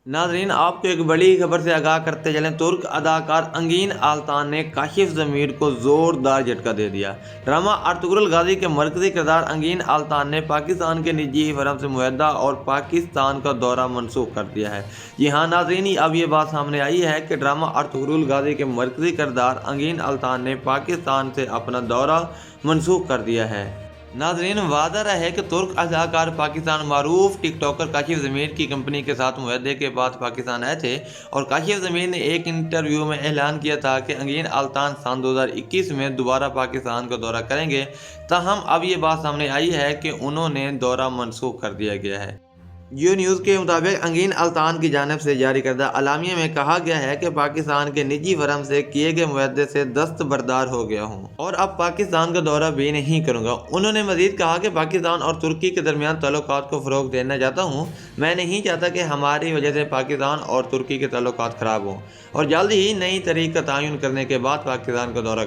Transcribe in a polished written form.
नाजरीन, आपको एक बड़ी खबर से आगाह करते चलें। तुर्क अदाकार अंगीन आल्तान ने काशिफ ज़मीर को ज़ोरदार झटका दे दिया। ड्रामा अर्तुगरुल गाजी के मरकजी किरदार अंगीन आल्तान ने पाकिस्तान के निजी फर्म से मुआहदा और पाकिस्तान का दौरा मनसूख कर दिया है। जी हाँ नाजरीन, अब ये बात सामने आई है कि ड्रामा अर्तुगरुल गाजी के मरकजी किरदार अंगीन आल्तान ने पाकिस्तान से अपना दौरा मनसूख कर दिया है। नाजरीन, वादा रहे कि तुर्क अदाकार पाकिस्तान मारूफ टिकटॉकर काशिफ ज़मीर की कंपनी के साथ मुआहदे के बाद पाकिस्तान आए थे और काशिफ ज़मीर ने एक इंटरव्यू में ऐलान किया था कि अंगीन आल्तान सन 2021 में दोबारा पाकिस्तान का दौरा करेंगे। ताहम अब ये बात सामने आई है कि उन्होंने दौरा मनसूख कर दिया गया है। जियो न्यूज़ के मुताबिक अंगीन आल्तान की जानिब से जारी करदा अलामिया में कहा गया है कि पाकिस्तान के निजी फर्म से किए गए मुआहदे से दस्तबरदार हो गया हूँ और अब पाकिस्तान का दौरा भी नहीं करूँगा। उन्होंने मजीद कहा कि पाकिस्तान और तुर्की के दरमियान ताल्लुकात को फ़रोग़ देना चाहता हूँ। मैं नहीं चाहता कि हमारी वजह से पाकिस्तान और तुर्की के ताल्लुकात ख़राब हों और जल्द ही नई तारीख का तयन करने के बाद पाकिस्तान का दौरा